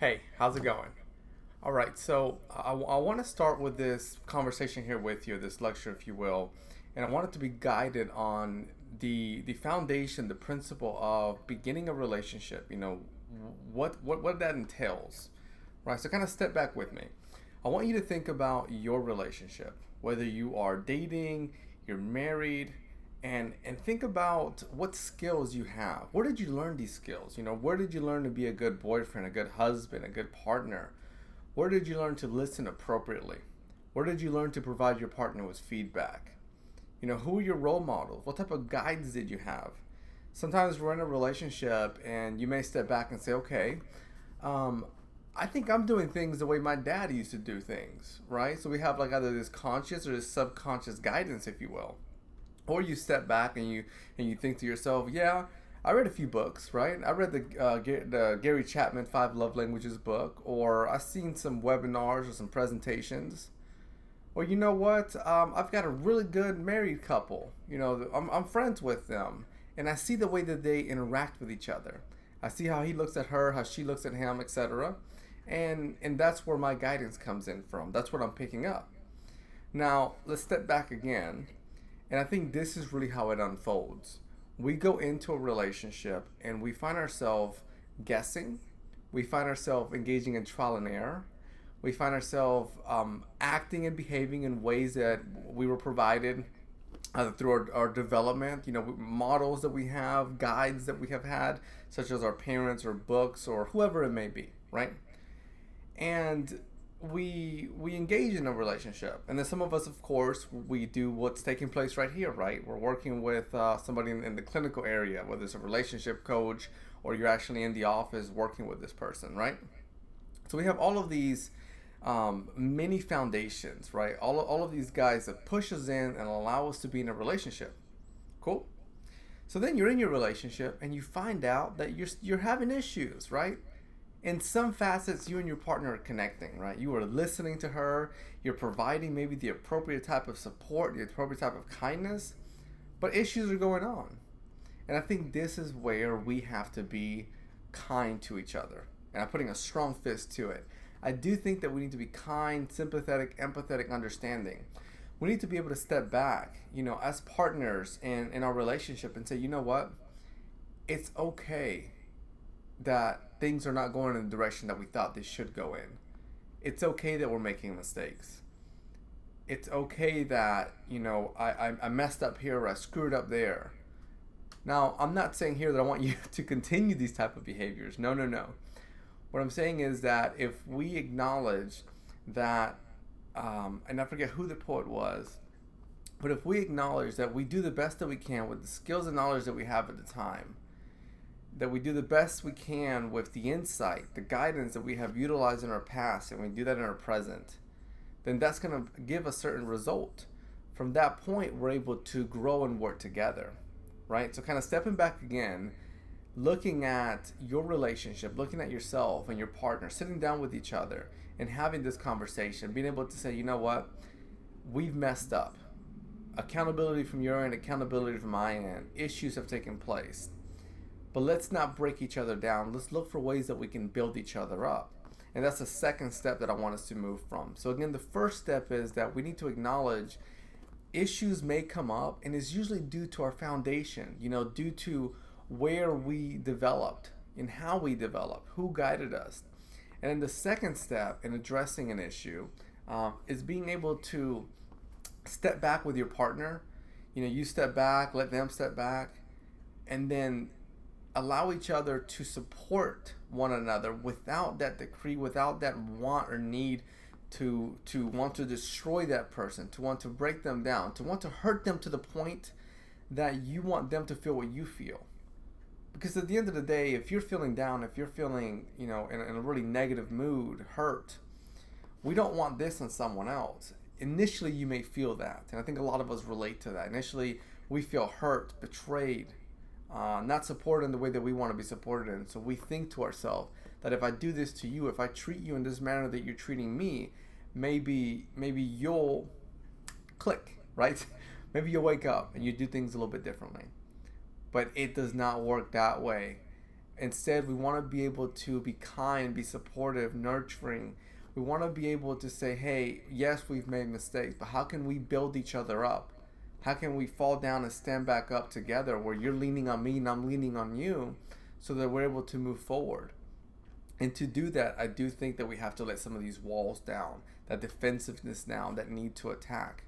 Hey, how's it going? All right, so I want to start with this conversation here with you, this lecture, if you will, and I want it to be guided on the foundation, the principle of beginning a relationship. What that entails, right? So kind of step back with me. I want you to think about your relationship, whether you are dating, you're married, and think about what skills you have. Where did you learn these skills? Where did you learn to be a good boyfriend, a good husband, a good partner? Where did you learn to listen appropriately? Where did you learn to provide your partner with feedback? Who are your role models? What type of guides did you have? Sometimes we're in a relationship and you may step back and say, okay, um, I think I'm doing things the way my dad used to do things, right? So we have like either this conscious or this subconscious guidance, if you will. Or you step back and you think to yourself, yeah, I read a few books, right? I read the Gary Chapman Five Love Languages book, or I've seen some webinars or some presentations. Or you know what? I've got a really good married couple. I'm friends with them, and I see the way that they interact with each other. I see how he looks at her, how she looks at him, etc. And that's where my guidance comes in from. That's what I'm picking up. Now let's step back again, and I think this is really how it unfolds. We go into a relationship and we find ourselves guessing. We find ourselves engaging in trial and error. We find ourselves acting and behaving in ways that we were provided through our development, models that we have, guides that we have had, such as our parents or books or whoever it may be, right? And we engage in a relationship, and then some of us, of course, we do what's taking place right here, right? We're working with somebody in the clinical area, whether it's a relationship coach or you're actually in the office working with this person, right? So we have all of these mini foundations, right? All of these guys that push us in and allow us to be in a relationship. Cool. So then you're in your relationship and you find out that you're having issues, right? In some facets, you and your partner are connecting, right? You are listening to her, you're providing maybe the appropriate type of support, the appropriate type of kindness, but issues are going on. And I think this is where we have to be kind to each other. And I'm putting a strong fist to it. I do think that we need to be kind, sympathetic, empathetic, understanding. We need to be able to step back, as partners in our relationship and say, you know what? It's okay that things are not going in the direction that we thought they should go in. It's okay that we're making mistakes. It's okay that, I messed up here or I screwed up there. Now, I'm not saying here that I want you to continue these type of behaviors. No, no, no. What I'm saying is that if we acknowledge that, and I forget who the poet was, but if we acknowledge that we do the best that we can with the skills and knowledge that we have at the time, that we do the best we can with the insight, the guidance that we have utilized in our past, and we do that in our present, then that's going to give a certain result. From that point, we're able to grow and work together, right? So kind of stepping back again, looking at your relationship, looking at yourself and your partner, sitting down with each other and having this conversation, being able to say, you know what, we've messed up. Accountability from your end, accountability from my end, issues have taken place. But let's not break each other down. Let's look for ways that we can build each other up. And that's the second step that I want us to move from. So again, the first step is that we need to acknowledge issues may come up, and it's usually due to our foundation, due to where we developed and how we developed, who guided us. And then the second step in addressing an issue is being able to step back with your partner. You step back, let them step back, and then allow each other to support one another without that decree, without that want or need to want to destroy that person, to want to break them down, to want to hurt them to the point that you want them to feel what you feel. Because at the end of the day, if you're feeling down, if you're feeling, in a really negative mood, hurt, we don't want this on someone else. Initially, you may feel that. And I think a lot of us relate to that. Initially, we feel hurt, betrayed, not supported in the way that we want to be supported in. So we think to ourselves that if I do this to you, if I treat you in this manner that you're treating me, maybe you'll click, right? Maybe you'll wake up and you do things a little bit differently. But it does not work that way. Instead, we want to be able to be kind, be supportive, nurturing. We want to be able to say, hey, yes, we've made mistakes, but how can we build each other up? How can we fall down and stand back up together where you're leaning on me and I'm leaning on you so that we're able to move forward? And to do that, I do think that we have to let some of these walls down, that defensiveness down, that need to attack.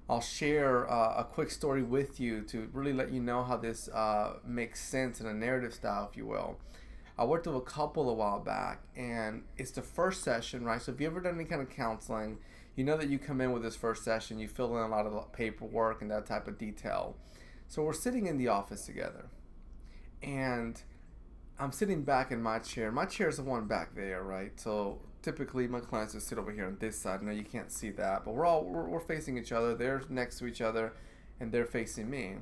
I'll share a quick story with you to really let you know how this makes sense in a narrative style, if you will. I worked with a couple a while back, and it's the first session, right? So if you ever done any kind of counseling, you know that you come in with this first session, you fill in a lot of paperwork and that type of detail. So we're sitting in the office together, and I'm sitting back in my chair. My chair is the one back there, right? So typically my clients will sit over here on this side. I know you can't see that, but we're facing each other. They're next to each other, and they're facing me.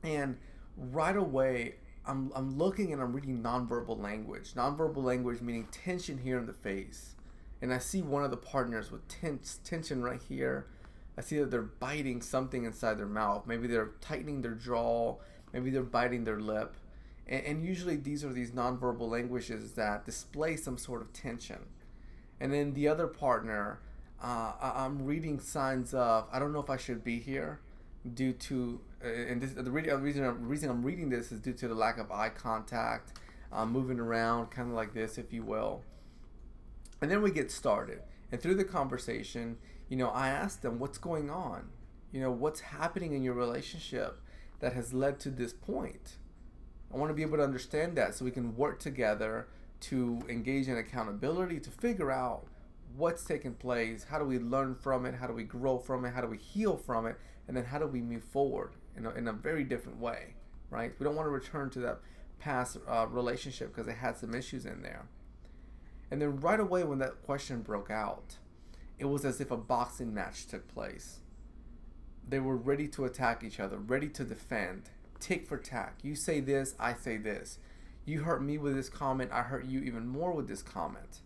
And right away, I'm looking and I'm reading nonverbal language. Nonverbal language meaning tension here in the face. And I see one of the partners with tension right here. I see that they're biting something inside their mouth. Maybe they're tightening their jaw. Maybe they're biting their lip. And usually these are these nonverbal languages that display some sort of tension. And then the other partner, I'm reading signs of, I don't know if I should be here due to, and this, the reason I'm reading this is due to the lack of eye contact, moving around kind of like this, if you will. And then we get started. And through the conversation, I ask them, what's going on? What's happening in your relationship that has led to this point? I want to be able to understand that so we can work together to engage in accountability, to figure out what's taking place, how do we learn from it, how do we grow from it, how do we heal from it, and then how do we move forward in a very different way, right? We don't want to return to that past relationship because it had some issues in there. And then right away when that question broke out, it was as if a boxing match took place. They were ready to attack each other, ready to defend, tick for tack. You say this, I say this. You hurt me with this comment, I hurt you even more with this comment.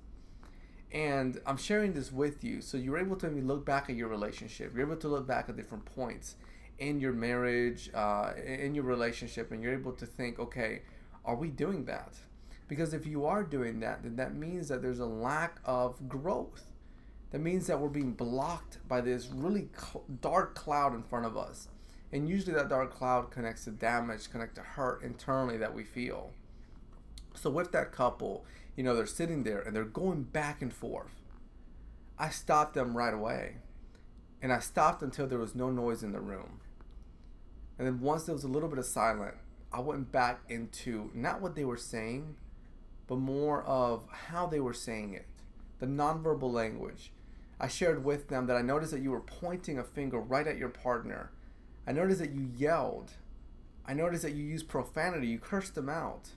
And I'm sharing this with you so you're able to look back at your relationship. You're able to look back at different points in your marriage, in your relationship, and you're able to think, okay, are we doing that? Because if you are doing that, then that means that there's a lack of growth. That means that we're being blocked by this really dark cloud in front of us. And usually that dark cloud connects to damage, connects to hurt internally that we feel. So with that couple, they're sitting there and they're going back and forth. I stopped them right away. And I stopped until there was no noise in the room. And then once there was a little bit of silence, I went back into not what they were saying, but more of how they were saying it. The nonverbal language. I shared with them that I noticed that you were pointing a finger right at your partner. I noticed that you yelled. I noticed that you used profanity. You cursed them out.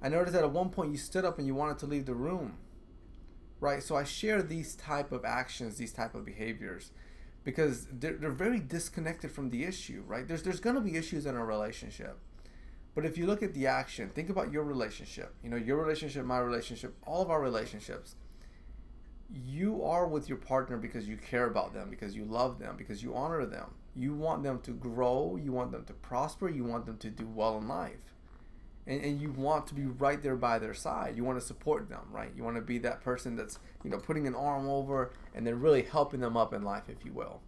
I noticed that at one point you stood up and you wanted to leave the room. Right? So I share these type of actions, these type of behaviors, because they're very disconnected from the issue, right? There's going to be issues in a relationship. But if you look at the action, think about your relationship. Your relationship, my relationship, all of our relationships. You are with your partner because you care about them, because you love them, because you honor them. You want them to grow, you want them to prosper, you want them to do well in life. And you want to be right there by their side. You want to support them, right? You want to be that person that's, putting an arm over and then really helping them up in life, if you will.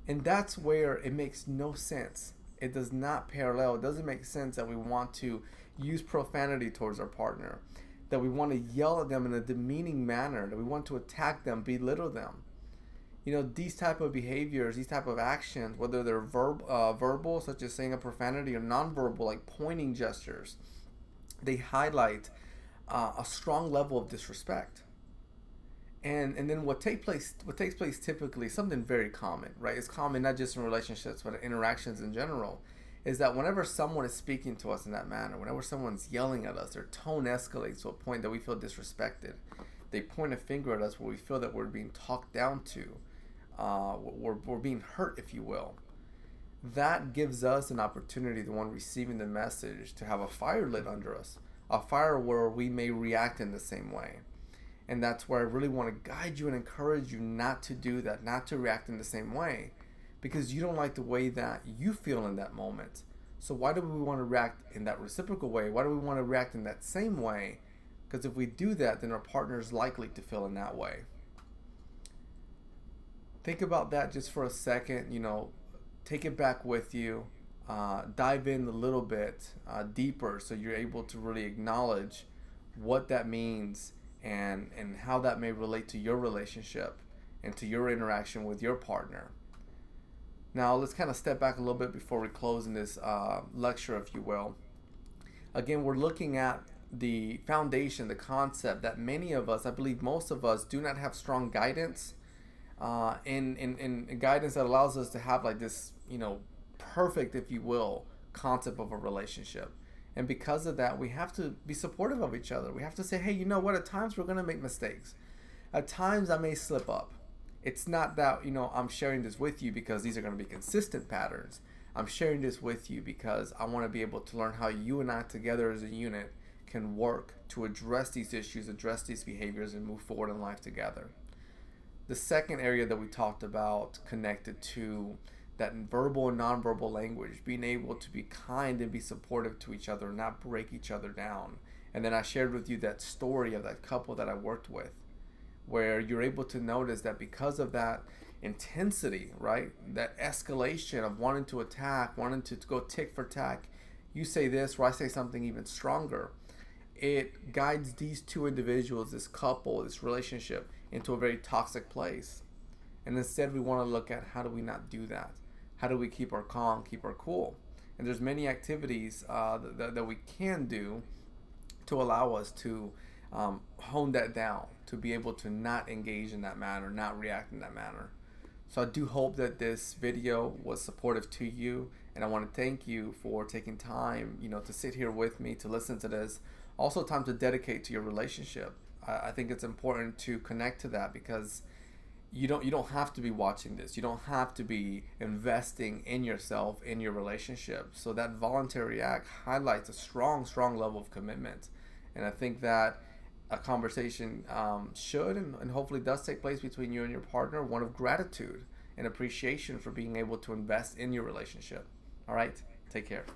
And that's where it makes no sense. It does not parallel. It doesn't make sense that we want to use profanity towards our partner, that we want to yell at them in a demeaning manner, that we want to attack them, belittle them. These type of behaviors, these type of actions, whether they're verbal, such as saying a profanity, or nonverbal, like pointing gestures, they highlight a strong level of disrespect. And then what takes place typically, something very common, right? It's common not just in relationships, but in interactions in general, is that whenever someone is speaking to us in that manner, whenever someone's yelling at us, their tone escalates to a point that we feel disrespected. They point a finger at us where we feel that we're being talked down to. We're being hurt, if you will. That gives us an opportunity, the one receiving the message, to have a fire lit under us, a fire where we may react in the same way. And that's where I really want to guide you and encourage you not to do that, not to react in the same way, because you don't like the way that you feel in that moment. So why do we want to react in that reciprocal way? Why do we want to react in that same way? Because if we do that, then our partner is likely to feel in that way. Think about that just for a second. Take it back with you. Dive in a little bit deeper so you're able to really acknowledge what that means and how that may relate to your relationship and to your interaction with your partner. Now, let's kind of step back a little bit before we close in this lecture, if you will. Again, we're looking at the foundation, the concept that many of us, I believe most of us, do not have strong guidance in guidance that allows us to have like this, perfect, if you will, concept of a relationship. And because of that, we have to be supportive of each other. We have to say, hey, you know what? At times we're going to make mistakes. At times I may slip up. It's not that, I'm sharing this with you because these are going to be consistent patterns. I'm sharing this with you because I want to be able to learn how you and I together as a unit can work to address these issues, address these behaviors, and move forward in life together. The second area that we talked about connected to that verbal and nonverbal language, being able to be kind and be supportive to each other, not break each other down. And then I shared with you that story of that couple that I worked with, where you're able to notice that because of that intensity, right, that escalation of wanting to attack, wanting to go tick for tack, you say this or I say something even stronger, it guides these two individuals, this couple, this relationship, into a very toxic place. And instead we want to look at how do we not do that? How do we keep our calm, keep our cool? And there's many activities that we can do to allow us to hone that down, to be able to not engage in that manner, not react in that manner. So I do hope that this video was supportive to you, and I want to thank you for taking time, to sit here with me, to listen to this. Also time to dedicate to your relationship. I think it's important to connect to that because you don't have to be watching this. You don't have to be investing in yourself, in your relationship. So that voluntary act highlights a strong level of commitment. And I think that a conversation should and hopefully does take place between you and your partner, one of gratitude and appreciation for being able to invest in your relationship. All right, take care.